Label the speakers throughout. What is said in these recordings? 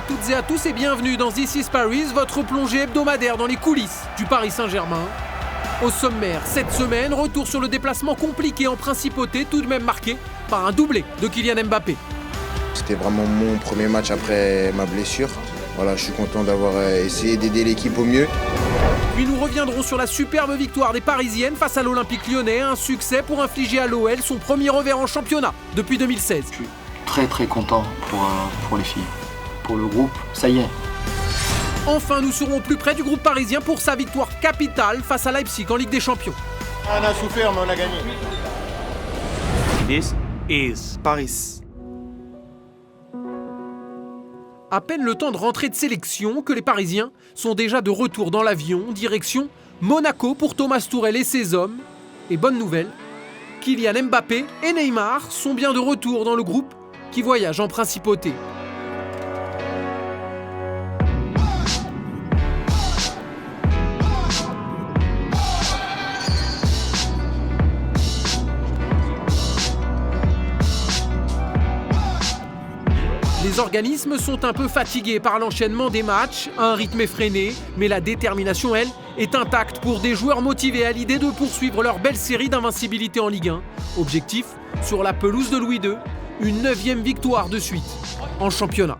Speaker 1: toutes et à tous et bienvenue dans This is Paris, votre plongée hebdomadaire dans les coulisses du Paris Saint-Germain. Au sommaire, cette semaine, retour sur le déplacement compliqué en Principauté, tout de même marqué par un doublé de Kylian Mbappé.
Speaker 2: C'était vraiment mon premier match après ma blessure. Voilà, je suis content d'avoir essayé d'aider l'équipe au mieux.
Speaker 1: Puis nous reviendrons sur la superbe victoire des Parisiennes face à l'Olympique Lyonnais, un succès pour infliger à l'OL son premier revers en championnat depuis 2016.
Speaker 3: Je suis très content pour les filles. Pour le groupe, ça y est.
Speaker 1: Enfin, nous serons au plus près du groupe parisien pour sa victoire capitale face à Leipzig en Ligue des Champions.
Speaker 4: On a souffert, mais on a gagné.
Speaker 5: This is Paris.
Speaker 1: À peine le temps de rentrer de sélection que les Parisiens sont déjà de retour dans l'avion, direction Monaco pour Thomas Tuchel et ses hommes. Et bonne nouvelle, Kylian Mbappé et Neymar sont bien de retour dans le groupe qui voyage en Principauté. Les organismes sont un peu fatigués par l'enchaînement des matchs, un rythme effréné, mais la détermination, elle, est intacte pour des joueurs motivés à l'idée de poursuivre leur belle série d'invincibilité en Ligue 1. Objectif, sur la pelouse de Louis II, une 9e victoire de suite en championnat.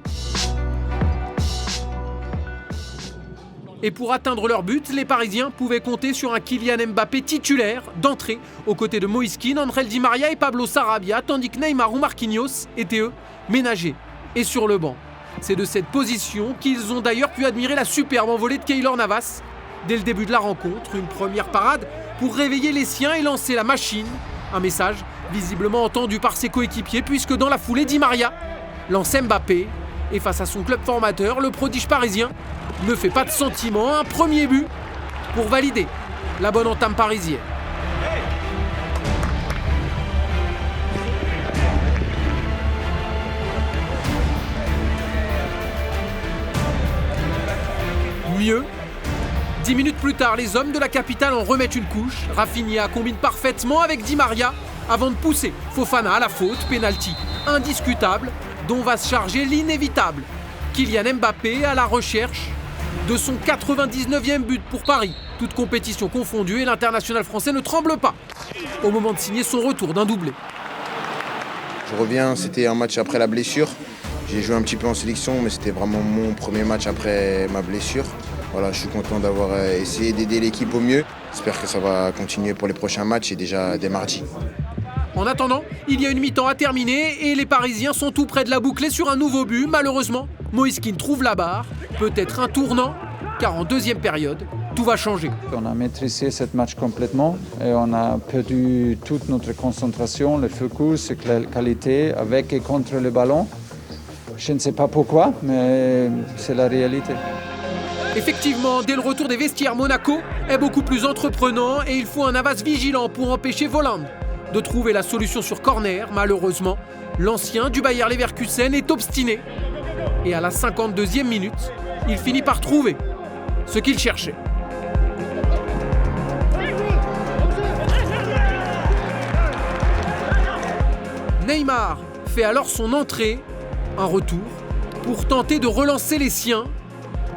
Speaker 1: Et pour atteindre leur but, les Parisiens pouvaient compter sur un Kylian Mbappé titulaire d'entrée aux côtés de Moïse Kean, André Di Maria et Pablo Sarabia, tandis que Neymar ou Marquinhos étaient eux ménagés et sur le banc. C'est de cette position qu'ils ont d'ailleurs pu admirer la superbe envolée de Keylor Navas. Dès le début de la rencontre, une première parade pour réveiller les siens et lancer la machine. Un message visiblement entendu par ses coéquipiers puisque dans la foulée, Di Maria lance Mbappé. Et face à son club formateur, le prodige parisien ne fait pas de sentiment. Un premier but pour valider la bonne entame parisienne. Mieux, 10 minutes plus tard, les hommes de la capitale en remettent une couche. Rafinha combine parfaitement avec Di Maria avant de pousser Fofana à la faute, penalty indiscutable dont va se charger l'inévitable Kylian Mbappé à la recherche de son 99e but pour Paris. Toute compétition confondue et l'international français ne tremble pas au moment de signer son retour d'un doublé.
Speaker 2: Je reviens, c'était un match après la blessure. J'ai joué un petit peu en sélection, mais c'était vraiment mon premier match après ma blessure. Voilà, je suis content d'avoir essayé d'aider l'équipe au mieux. J'espère que ça va continuer pour les prochains matchs et déjà dès mardi.
Speaker 1: En attendant, il y a une mi-temps à terminer et les Parisiens sont tout près de la boucler sur un nouveau but. Malheureusement, Moïse Kean trouve la barre. Peut-être un tournant, car en deuxième période, tout va changer.
Speaker 6: On a maîtrisé ce match complètement et on a perdu toute notre concentration, le focus, la qualité avec et contre le ballon. Je ne sais pas pourquoi, mais c'est la réalité.
Speaker 1: Effectivement, dès le retour des vestiaires, Monaco est beaucoup plus entreprenant et il faut un Navas vigilant pour empêcher Volland de trouver la solution sur corner. Malheureusement, l'ancien du Bayer Leverkusen est obstiné. Et à la 52e minute, il finit par trouver ce qu'il cherchait. Neymar fait alors son entrée, un retour, pour tenter de relancer les siens.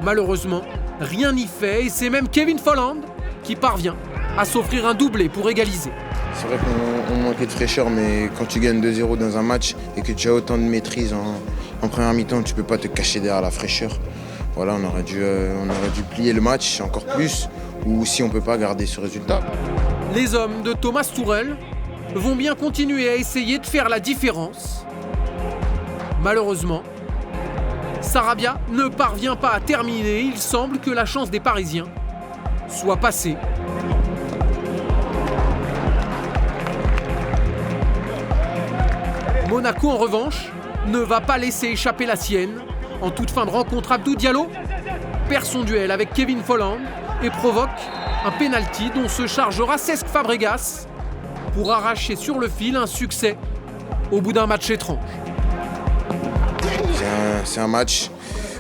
Speaker 1: Malheureusement, rien n'y fait et c'est même Kevin Volland qui parvient à s'offrir un doublé pour égaliser.
Speaker 2: C'est vrai qu'on manquait de fraîcheur, mais quand tu gagnes 2-0 dans un match et que tu as autant de maîtrise en première mi-temps, tu ne peux pas te cacher derrière la fraîcheur. Voilà, on aurait dû plier le match encore plus, ou si on ne peut pas garder ce résultat.
Speaker 1: Les hommes de Thomas Tuchel vont bien continuer à essayer de faire la différence. Malheureusement, Sarabia ne parvient pas à terminer. Il semble que la chance des Parisiens soit passée. Monaco, en revanche, ne va pas laisser échapper la sienne. En toute fin de rencontre, Abdou Diallo perd son duel avec Kevin Volland et provoque un penalty dont se chargera Cesc Fabregas pour arracher sur le fil un succès au bout d'un match étrange.
Speaker 2: C'est un match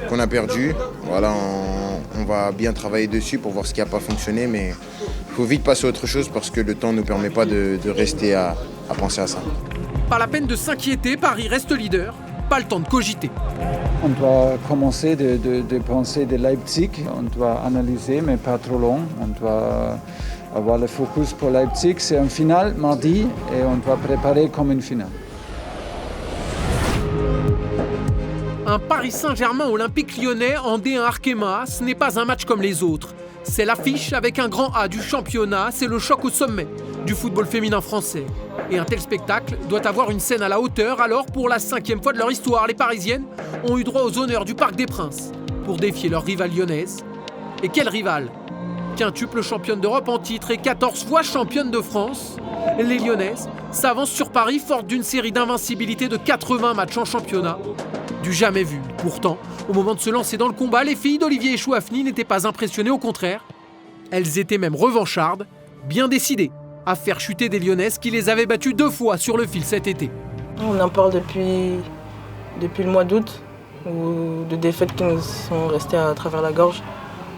Speaker 2: qu'on a perdu. Voilà, on va bien travailler dessus pour voir ce qui n'a pas fonctionné, mais il faut vite passer à autre chose parce que le temps ne nous permet pas de rester à penser à ça.
Speaker 1: Pas la peine de s'inquiéter, Paris reste leader pas le temps de cogiter.
Speaker 6: On doit commencer de penser de Leipzig, on doit analyser, mais pas trop long. On doit avoir le focus pour Leipzig. C'est un final mardi et on doit préparer comme une finale.
Speaker 1: Un Paris Saint-Germain Olympique Lyonnais en D1 Arkema, ce n'est pas un match comme les autres. C'est l'affiche avec un grand A du championnat, c'est le choc au sommet du football féminin français. Et un tel spectacle doit avoir une scène à la hauteur, alors pour la 5e fois de leur histoire, les Parisiennes ont eu droit aux honneurs du Parc des Princes pour défier leur rivale lyonnaise. Et quelle rivale! Quintuple championne d'Europe en titre et 14 fois championne de France, les Lyonnaises s'avancent sur Paris fortes d'une série d'invincibilité de 80 matchs en championnat. Du jamais vu. Pourtant, au moment de se lancer dans le combat, les filles d'Olivier Chouafny n'étaient pas impressionnées, au contraire. Elles étaient même revanchardes, bien décidées à faire chuter des Lyonnaises qui les avaient battues 2 fois sur le fil cet été.
Speaker 7: On en parle depuis le mois d'août, où de défaites qui nous sont restées à travers la gorge.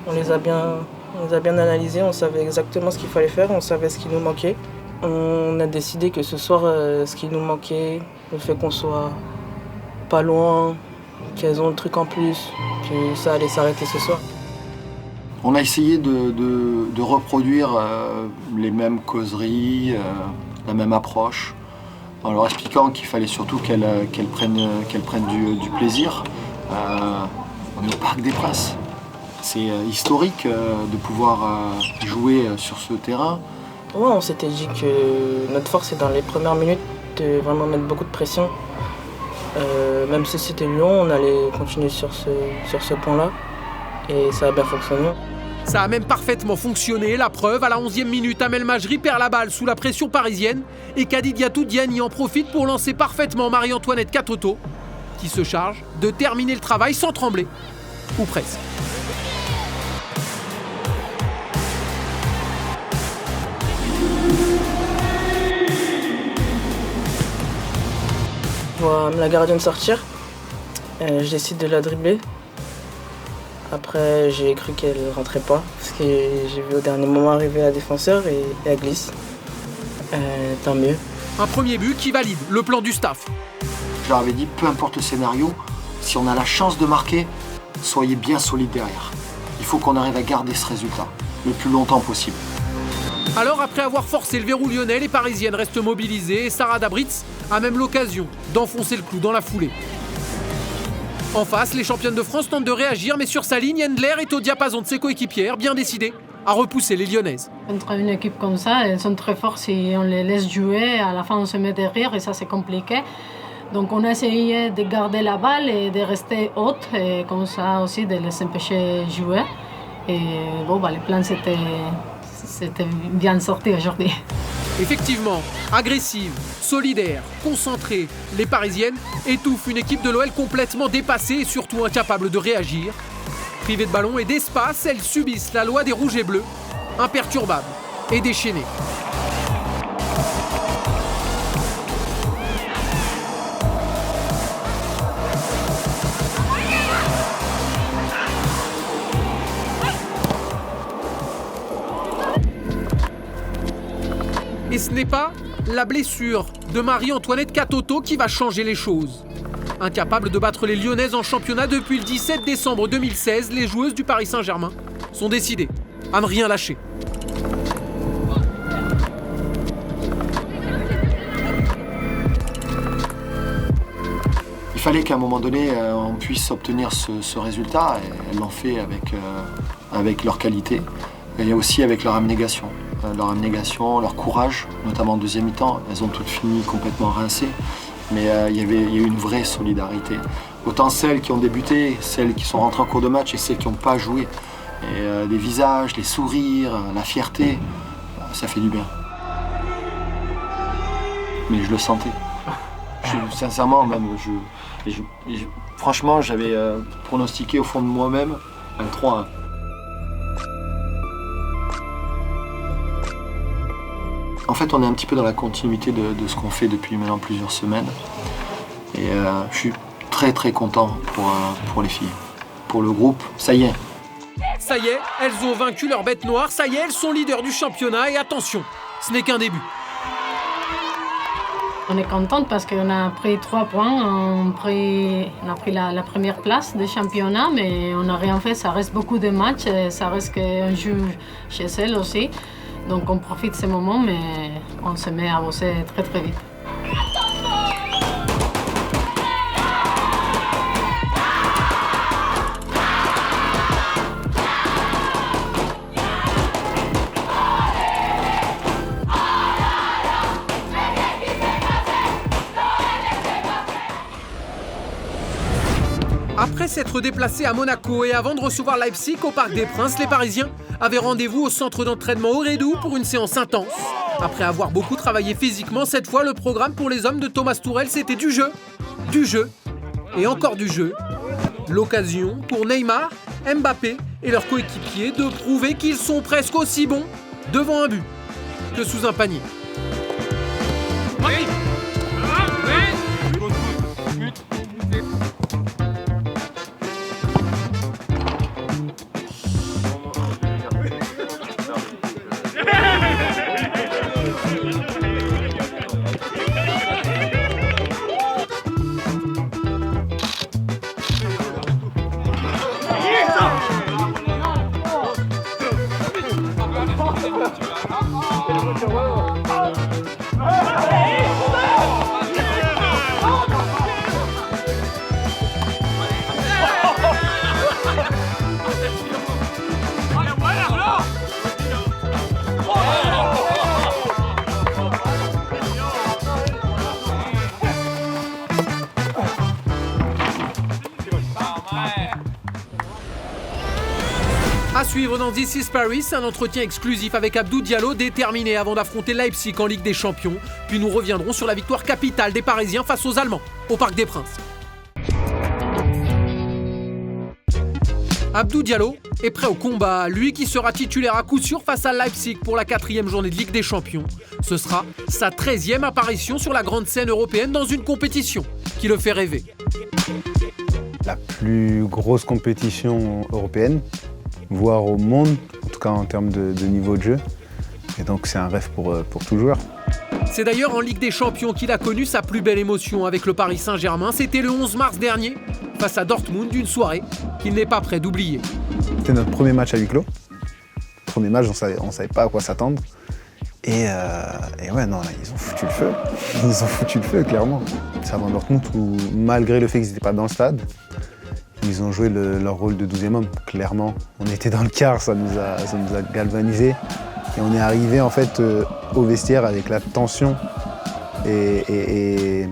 Speaker 7: On les a bien analysées, on savait exactement ce qu'il fallait faire, on savait ce qui nous manquait. On a décidé que ce soir, ce qui nous manquait, le fait qu'on soit pas loin, qu'elles ont le truc en plus, que ça allait s'arrêter ce soir.
Speaker 3: On a essayé de reproduire les mêmes causeries, la même approche, en leur expliquant qu'il fallait surtout qu'elles prennent du plaisir. On est au Parc des Princes. C'est historique de pouvoir jouer sur ce terrain.
Speaker 7: Ouais, on s'était dit que notre force est dans les premières minutes de vraiment mettre beaucoup de pression. Même si c'était Lyon, on allait continuer sur ce point-là. Et ça a bien fonctionné.
Speaker 1: Ça a même parfaitement fonctionné. La preuve, à la 11e minute, Amel Majri perd la balle sous la pression parisienne. Et Kadidiatou Diani en profite pour lancer parfaitement Marie-Antoinette Katoto, qui se charge de terminer le travail sans trembler. Ou presque.
Speaker 7: Je vois la gardienne sortir. Je décide de la dribbler. Après, j'ai cru qu'elle ne rentrait pas, parce que j'ai vu au dernier moment arriver la défenseur et elle glisse. Tant mieux.
Speaker 1: Un premier but qui valide le plan du staff.
Speaker 3: Je leur avais dit, peu importe le scénario, si on a la chance de marquer, soyez bien solide derrière. Il faut qu'on arrive à garder ce résultat le plus longtemps possible.
Speaker 1: Alors, après avoir forcé le verrou lyonnais, les Parisiennes restent mobilisées et Sarah Dabritz a même l'occasion d'enfoncer le clou dans la foulée. En face, les championnes de France tentent de réagir, mais sur sa ligne, Endler est au diapason de ses coéquipières, bien décidées à repousser les Lyonnaises.
Speaker 8: Contre une équipe comme ça, elles sont très fortes si on les laisse jouer. À la fin, on se met derrière et ça, c'est compliqué. Donc, on a essayé de garder la balle et de rester haute, et comme ça aussi de les empêcher de jouer. Et bon, les plans, c'était bien sorti aujourd'hui.
Speaker 1: Effectivement, agressive, solidaire, concentrée, les Parisiennes étouffent une équipe de l'OL complètement dépassée et surtout incapable de réagir. Privées de ballon et d'espace, elles subissent la loi des rouges et bleus, imperturbables et déchaînées. Et ce n'est pas la blessure de Marie-Antoinette Katoto qui va changer les choses. Incapables de battre les Lyonnaises en championnat depuis le 17 décembre 2016, les joueuses du Paris Saint-Germain sont décidées à ne rien lâcher.
Speaker 3: Il fallait qu'à un moment donné, on puisse obtenir ce résultat, et elles l'ont fait avec leur qualité et aussi avec leur abnégation. Leur courage, notamment en deuxième mi-temps. Elles ont toutes fini complètement rincées, mais il y a eu une vraie solidarité. Autant celles qui ont débuté, celles qui sont rentrées en cours de match et celles qui n'ont pas joué. Et les visages, les sourires, la fierté, ça fait du bien. Mais je le sentais. Sincèrement, même, franchement, j'avais pronostiqué au fond de moi-même un 3-1. En fait, on est un petit peu dans la continuité de ce qu'on fait depuis maintenant plusieurs semaines. Et je suis très très content pour les filles. Pour le groupe, ça y est.
Speaker 1: Ça y est, elles ont vaincu leur bête noire. Ça y est, elles sont leaders du championnat. Et attention, ce n'est qu'un début.
Speaker 8: On est contente parce qu'on a pris 3 points, on a pris la première place du championnat, mais on n'a rien fait. Ça reste beaucoup de matchs, ça reste qu'on joue chez elle aussi. Donc on profite de ce moment, mais on se met à bosser très très vite.
Speaker 1: Après s'être déplacés à Monaco et avant de recevoir Leipzig au Parc des Princes, les Parisiens avaient rendez-vous au centre d'entraînement Aurédou pour une séance intense. Après avoir beaucoup travaillé physiquement, cette fois, le programme pour les hommes de Thomas Tuchel, c'était du jeu et encore du jeu. L'occasion pour Neymar, Mbappé et leurs coéquipiers de prouver qu'ils sont presque aussi bons devant un but que sous un panier. À suivre dans This is Paris, un entretien exclusif avec Abdou Diallo, déterminé avant d'affronter Leipzig en Ligue des Champions. Puis nous reviendrons sur la victoire capitale des Parisiens face aux Allemands, au Parc des Princes. Abdou Diallo est prêt au combat, lui qui sera titulaire à coup sûr face à Leipzig pour la 4e journée de Ligue des Champions. Ce sera sa 13e apparition sur la grande scène européenne dans une compétition qui le fait rêver.
Speaker 9: La plus grosse compétition européenne, voire au monde, en tout cas en termes de niveau de jeu. Et donc c'est un rêve pour tout joueur.
Speaker 1: C'est d'ailleurs en Ligue des Champions qu'il a connu sa plus belle émotion avec le Paris Saint-Germain. C'était le 11 mars dernier, face à Dortmund, une soirée qu'il n'est pas prêt d'oublier.
Speaker 9: C'était notre premier match à huis clos. Premier match, on savait pas à quoi s'attendre. Et ouais, non, là, ils ont foutu le feu. Ils ont foutu le feu, clairement. C'est avant Dortmund où, malgré le fait qu'ils n'étaient pas dans le stade, ils ont joué leur rôle de 12e homme, clairement. On était dans le quart, ça nous a galvanisés. Et on est arrivé en fait au vestiaire avec la tension et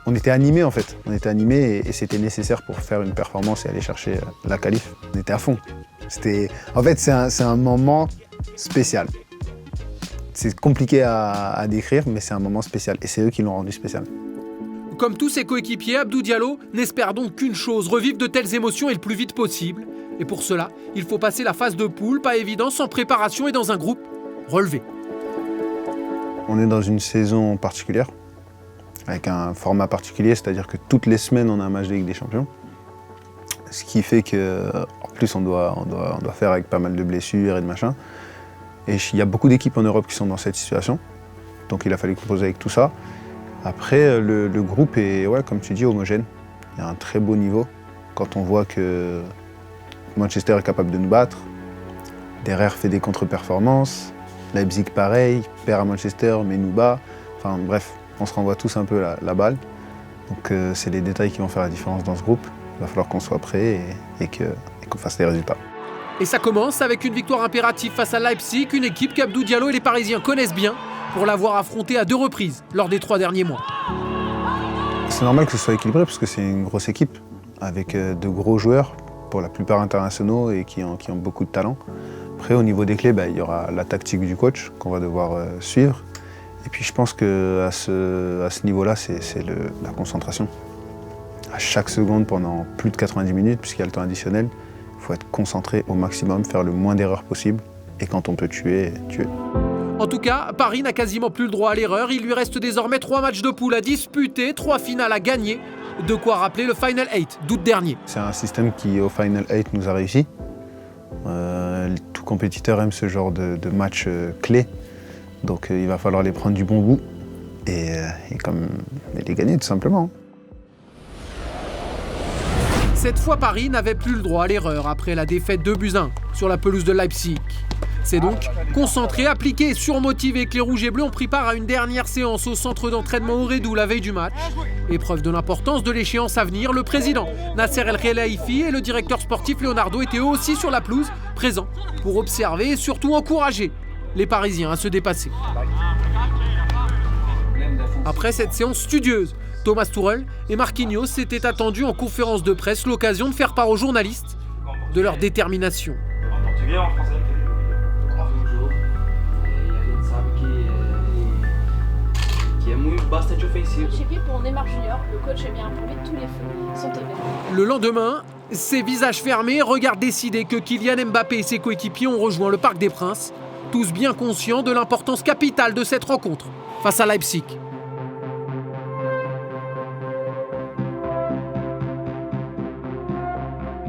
Speaker 9: on était animés en fait. On était animés et c'était nécessaire pour faire une performance et aller chercher la qualif. On était à fond. En fait, c'est un moment spécial. C'est compliqué à décrire, mais c'est un moment spécial. Et c'est eux qui l'ont rendu spécial.
Speaker 1: Comme tous ses coéquipiers, Abdou Diallo n'espère donc qu'une chose, revivre de telles émotions et le plus vite possible. Et pour cela, il faut passer la phase de poule, pas évident, sans préparation et dans un groupe relevé.
Speaker 9: On est dans une saison particulière, avec un format particulier, c'est-à-dire que toutes les semaines, on a un match de Ligue des Champions. Ce qui fait qu'en plus, on doit faire avec pas mal de blessures et de machin. Et il y a beaucoup d'équipes en Europe qui sont dans cette situation. Donc il a fallu composer avec tout ça. Après, le groupe est, ouais, comme tu dis, homogène. Il y a un très beau niveau. Quand on voit que Manchester est capable de nous battre, Derrière fait des contre-performances, Leipzig pareil, perd à Manchester mais nous bat. Enfin bref, on se renvoie tous un peu la balle. Donc c'est les détails qui vont faire la différence dans ce groupe. Il va falloir qu'on soit prêt et qu'on fasse les résultats.
Speaker 1: Et ça commence avec une victoire impérative face à Leipzig, une équipe qu'Abdou Diallo et les Parisiens connaissent bien pour l'avoir affrontée à 2 reprises lors des 3 derniers mois.
Speaker 9: C'est normal que ce soit équilibré parce que c'est une grosse équipe avec de gros joueurs, pour la plupart internationaux et qui ont beaucoup de talent. Après, au niveau des clés, il y aura la tactique du coach qu'on va devoir suivre. Et puis je pense qu'à ce niveau-là, c'est la concentration. À chaque seconde pendant plus de 90 minutes, puisqu'il y a le temps additionnel, il faut être concentré au maximum, faire le moins d'erreurs possible. Et quand on peut tuer, tuer.
Speaker 1: En tout cas, Paris n'a quasiment plus le droit à l'erreur. Il lui reste désormais 3 matchs de poule à disputer, 3 finales à gagner. De quoi rappeler le Final 8 d'août dernier.
Speaker 9: C'est un système qui, au Final 8, nous a réussi. Tout compétiteur aime ce genre de match clé. Donc il va falloir les prendre du bon bout et les gagner tout simplement.
Speaker 1: Cette fois, Paris n'avait plus le droit à l'erreur après la défaite 2-1 sur la pelouse de Leipzig. C'est donc concentré, appliqué et surmotivé que les Rouges et Bleus ont pris part à une dernière séance au centre d'entraînement Ooredoo la veille du match. Épreuve de l'importance de l'échéance à venir, le président Nasser El Khelaifi et le directeur sportif Leonardo étaient eux aussi sur la pelouse, présents pour observer et surtout encourager les Parisiens à se dépasser. Après cette séance studieuse, Thomas Tuchel et Marquinhos s'étaient attendus en conférence de presse, l'occasion de faire part aux journalistes de leur détermination.
Speaker 10: Pour Neymar Junior, le coach est bien informé, tous les feux sont ouverts.
Speaker 1: Le lendemain, ses visages fermés, regards décidés que Kylian Mbappé et ses coéquipiers ont rejoint le Parc des Princes, tous bien conscients de l'importance capitale de cette rencontre face à Leipzig.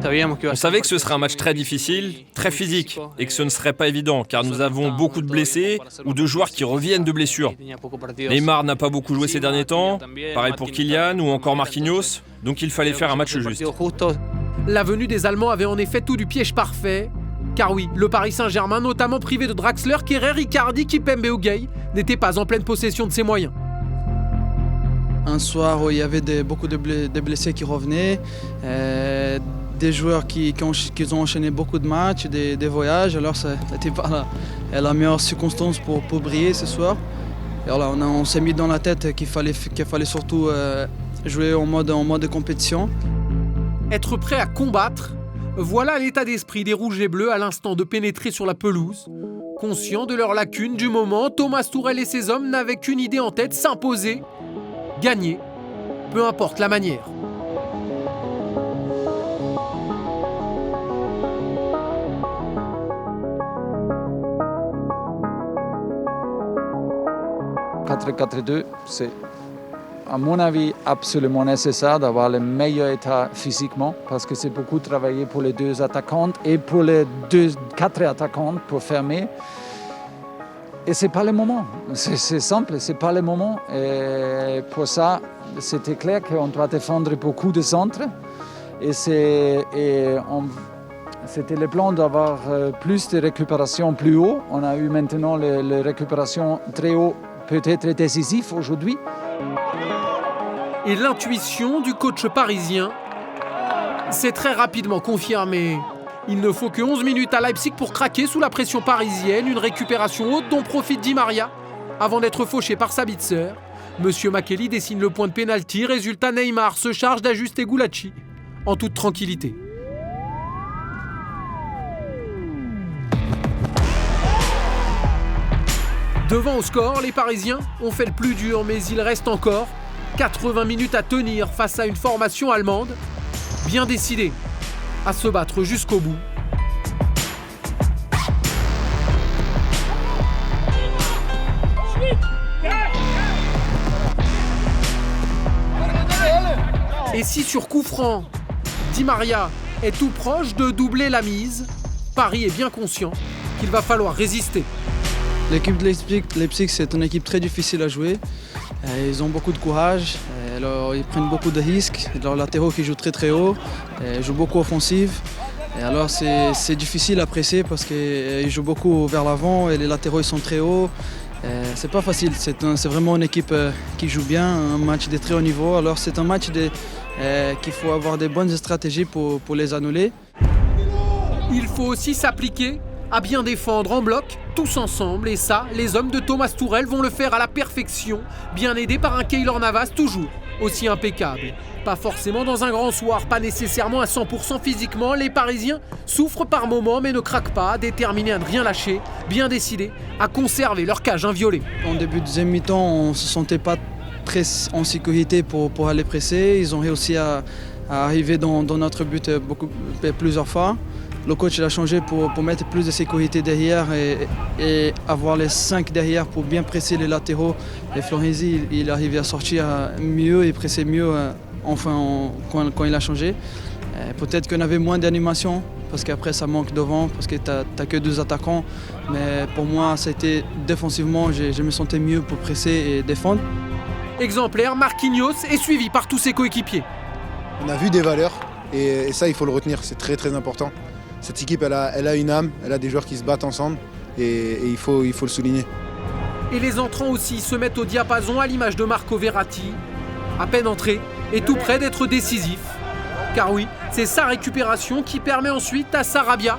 Speaker 11: On savait que ce serait un match très difficile, très physique, et que ce ne serait pas évident, car nous avons beaucoup de blessés ou de joueurs qui reviennent de blessures. Neymar n'a pas beaucoup joué ces derniers temps, pareil pour Kylian ou encore Marquinhos, donc il fallait faire un match juste.
Speaker 1: La venue des Allemands avait en effet tout du piège parfait, car oui, le Paris Saint-Germain, notamment privé de Draxler, Kehrer, Icardi, Kimpembe ou Gueye, n'était pas en pleine possession de ses moyens.
Speaker 12: Un soir où il y avait beaucoup de blessés qui revenaient, des joueurs qui ont enchaîné beaucoup de matchs, des voyages, alors ça n'était pas la meilleure circonstance pour briller ce soir. Et alors là, on s'est mis dans la tête qu'il fallait surtout jouer en mode compétition.
Speaker 1: Être prêt à combattre, voilà l'état d'esprit des Rouges et Bleus à l'instant de pénétrer sur la pelouse. Conscients de leurs lacunes du moment, Thomas Tuchel et ses hommes n'avaient qu'une idée en tête, s'imposer, gagner, peu importe la manière.
Speaker 6: « 4-4-2, c'est à mon avis absolument nécessaire d'avoir le meilleur état physiquement parce que c'est beaucoup travaillé pour les deux attaquantes et pour les 4 attaquantes pour fermer. Et c'est pas le moment, c'est simple, c'est pas le moment. Et pour ça, c'était clair qu'on doit défendre beaucoup de centres. Et c'était le plan d'avoir plus de récupération plus haut. On a eu maintenant les récupérations très haut, peut-être décisif aujourd'hui.
Speaker 1: Et l'intuition du coach parisien s'est très rapidement confirmée. Il ne faut que 11 minutes à Leipzig pour craquer sous la pression parisienne. Une récupération haute dont profite Di Maria avant d'être fauché par Sabitzer. Monsieur Makeli dessine le point de pénalty. Résultat, Neymar se charge d'ajuster Gulacsi en toute tranquillité. Devant au score, les Parisiens ont fait le plus dur, mais il reste encore 80 minutes à tenir face à une formation allemande bien décidée à se battre jusqu'au bout. Et si sur coup franc, Di Maria est tout proche de doubler la mise, Paris est bien conscient qu'il va falloir résister.
Speaker 12: L'équipe de Leipzig, c'est une équipe très difficile à jouer. Ils ont beaucoup de courage, alors ils prennent beaucoup de risques. Leurs latéraux qui jouent très très haut, jouent beaucoup offensive. Et alors c'est difficile à presser parce qu'ils jouent beaucoup vers l'avant et les latéraux ils sont très hauts. C'est pas facile, c'est vraiment une équipe qui joue bien, un match de très haut niveau. Alors c'est un match qu'il faut avoir des bonnes stratégies pour les annuler.
Speaker 1: Il faut aussi s'appliquer à bien défendre en bloc, tous ensemble. Et ça, les hommes de Thomas Tuchel vont le faire à la perfection, bien aidés par un Keylor Navas toujours aussi impeccable. Pas forcément dans un grand soir, pas nécessairement à 100% physiquement, les Parisiens souffrent par moments mais ne craquent pas, déterminés à ne rien lâcher, bien décidés à conserver leur cage inviolée.
Speaker 12: En début de deuxième mi-temps, on ne se sentait pas très en sécurité pour aller presser. Ils ont réussi à arriver dans notre but plusieurs fois. Le coach a changé pour mettre plus de sécurité derrière et avoir les 5 derrière pour bien presser les latéraux. Et Florenzi, il arrivait à sortir mieux et presser mieux quand il a changé. Peut-être qu'on avait moins d'animation parce qu'après ça manque devant, parce que tu n'as que 2 attaquants. Mais pour moi, c'était défensivement, je me sentais mieux pour presser et défendre.
Speaker 1: Exemplaire, Marquinhos est suivi par tous ses coéquipiers.
Speaker 13: On a vu des valeurs et ça, il faut le retenir, c'est très très important. Cette équipe, elle a une âme, elle a des joueurs qui se battent ensemble et il faut le souligner.
Speaker 1: Et les entrants aussi se mettent au diapason à l'image de Marco Verratti, à peine entré et tout près d'être décisif. Car oui, c'est sa récupération qui permet ensuite à Sarabia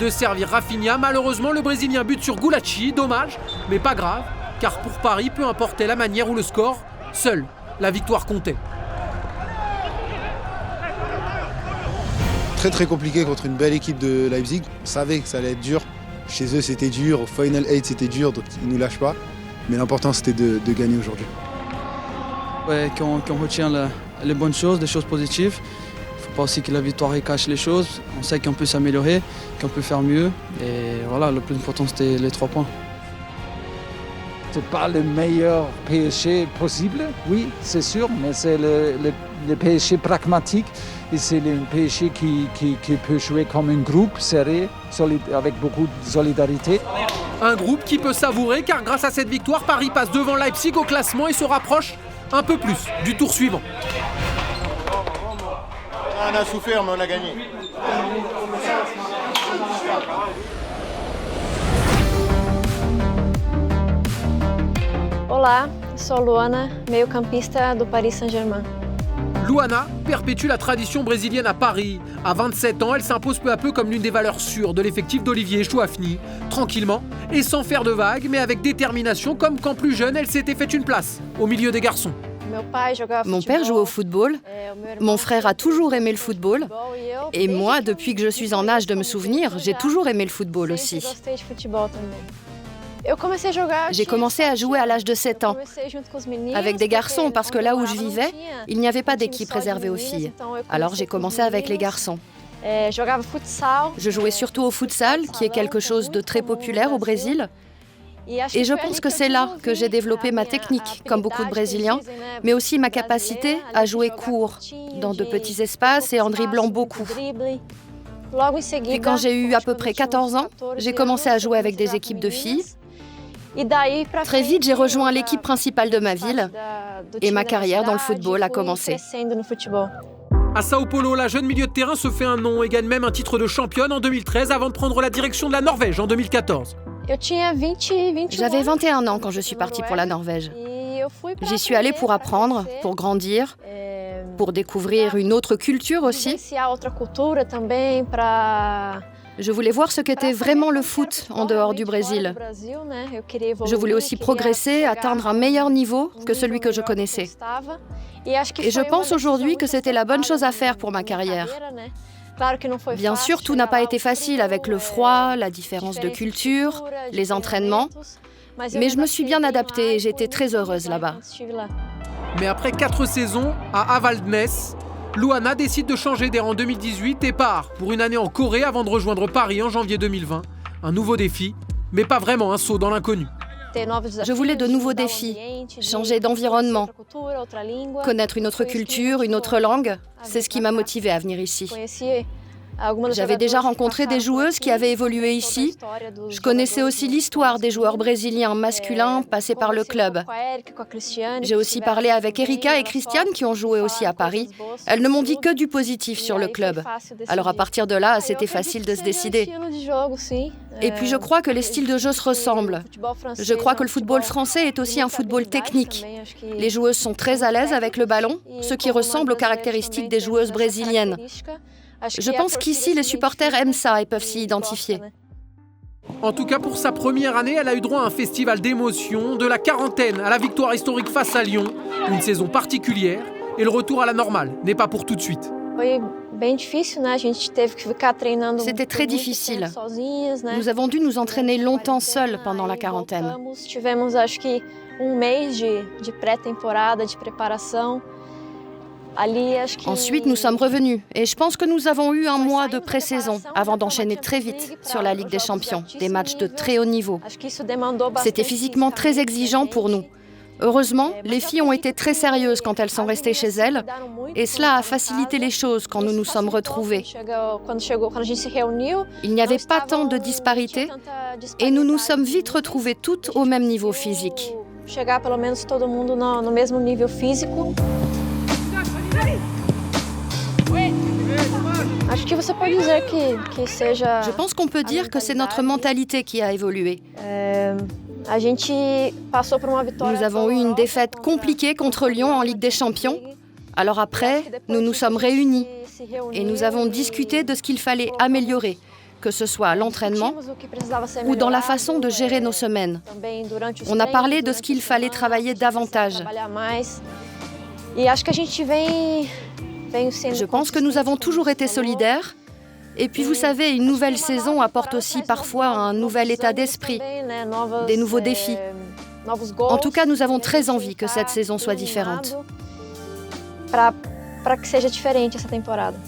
Speaker 1: de servir Rafinha. Malheureusement, le Brésilien bute sur Gulacsi, dommage, mais pas grave, car pour Paris, peu importait la manière ou le score, seule la victoire comptait.
Speaker 13: Très très compliqué contre une belle équipe de Leipzig. On savait que ça allait être dur. Chez eux, c'était dur. Au Final 8, c'était dur, donc ils ne nous lâchent pas. Mais l'important, c'était de gagner aujourd'hui.
Speaker 12: Ouais, qu'on retient les bonnes choses, les choses positives. Il ne faut pas aussi que la victoire cache les choses. On sait qu'on peut s'améliorer, qu'on peut faire mieux. Et voilà, le plus important, c'était les 3 points.
Speaker 6: C'est pas le meilleur PSG possible, oui, c'est sûr, mais c'est le PSG pragmatique. Et c'est le PSG qui peut jouer comme un groupe serré, avec beaucoup de solidarité.
Speaker 1: Un groupe qui peut savourer, car grâce à cette victoire, Paris passe devant Leipzig au classement et se rapproche un peu plus du tour suivant.
Speaker 4: On a souffert, mais on a gagné.
Speaker 10: Olá, sou Luana, meio-campista do Paris Saint-Germain.
Speaker 1: Luana perpétue la tradition brésilienne à Paris. À 27 ans, elle s'impose peu à peu comme l'une des valeurs sûres de l'effectif d'Olivier Chouafny. Tranquillement et sans faire de vagues, mais avec détermination, comme quand plus jeune, elle s'était fait une place au milieu des garçons.
Speaker 14: Mon père joue au football, mon frère a toujours aimé le football, et moi, depuis que je suis en âge de me souvenir, j'ai toujours aimé le football aussi. J'ai commencé à jouer à l'âge de 7 ans, avec des garçons, parce que là où je vivais, il n'y avait pas d'équipe réservée aux filles. Alors j'ai commencé avec les garçons. Je jouais surtout au futsal, qui est quelque chose de très populaire au Brésil. Et je pense que c'est là que j'ai développé ma technique, comme beaucoup de Brésiliens, mais aussi ma capacité à jouer court, dans de petits espaces et en dribblant beaucoup. Et quand j'ai eu à peu près 14 ans, j'ai commencé à jouer avec des équipes de filles. Très vite, j'ai rejoint l'équipe principale de ma ville et ma carrière dans le football a commencé.
Speaker 1: À Sao Paulo, la jeune milieu de terrain se fait un nom et gagne même un titre de championne en 2013 avant de prendre la direction de la Norvège en 2014.
Speaker 14: J'avais 21 ans quand je suis partie pour la Norvège. J'y suis allée pour apprendre, pour grandir, pour découvrir une autre culture aussi. Je voulais voir ce qu'était vraiment le foot en dehors du Brésil. Je voulais aussi progresser, atteindre un meilleur niveau que celui que je connaissais. Et je pense aujourd'hui que c'était la bonne chose à faire pour ma carrière. Bien sûr, tout n'a pas été facile avec le froid, la différence de culture, les entraînements. Mais je me suis bien adaptée et j'étais très heureuse là-bas.
Speaker 1: Mais après 4 saisons à Avaldnes, Luana décide de changer d'air en 2018 et part pour une année en Corée avant de rejoindre Paris en janvier 2020. Un nouveau défi, mais pas vraiment un saut dans l'inconnu.
Speaker 14: Je voulais de nouveaux défis, changer d'environnement, connaître une autre culture, une autre langue. C'est ce qui m'a motivée à venir ici. J'avais déjà rencontré des joueuses qui avaient évolué ici. Je connaissais aussi l'histoire des joueurs brésiliens masculins passés par le club. J'ai aussi parlé avec Erika et Christiane qui ont joué aussi à Paris. Elles ne m'ont dit que du positif sur le club. Alors à partir de là, c'était facile de se décider. Et puis je crois que les styles de jeu se ressemblent. Je crois que le football français est aussi un football technique. Les joueuses sont très à l'aise avec le ballon, ce qui ressemble aux caractéristiques des joueuses brésiliennes. Je pense qu'ici, les supporters aiment ça et peuvent s'y identifier.
Speaker 1: En tout cas, pour sa première année, elle a eu droit à un festival d'émotions, de la quarantaine à la victoire historique face à Lyon, une saison particulière, et le retour à la normale n'est pas pour tout de suite.
Speaker 14: C'était très difficile. Nous avons dû nous entraîner longtemps seuls pendant la quarantaine. Ensuite, nous sommes revenus et je pense que nous avons eu un mois de pré-saison avant d'enchaîner très vite sur la Ligue des Champions, des matchs de très haut niveau. C'était physiquement très exigeant pour nous. Heureusement, les filles ont été très sérieuses quand elles sont restées chez elles et cela a facilité les choses quand nous nous sommes retrouvés. Il n'y avait pas tant de disparité et nous nous sommes vite retrouvées toutes au même niveau physique.
Speaker 10: chegar pelo menos todo mundo no mesmo nível físico.
Speaker 14: Je pense qu'on peut dire que c'est notre mentalité qui a évolué. Nous avons eu une défaite compliquée contre Lyon en Ligue des Champions. Alors après, nous nous sommes réunis et nous avons discuté de ce qu'il fallait améliorer, que ce soit à l'entraînement ou dans la façon de gérer nos semaines. On a parlé de ce qu'il fallait travailler davantage. Je pense que nous avons toujours été solidaires. Et puis vous savez, une nouvelle saison apporte aussi parfois un nouvel état d'esprit, des nouveaux défis. En tout cas, nous avons très envie que cette saison soit différente.
Speaker 10: Para que seja diferente essa temporada.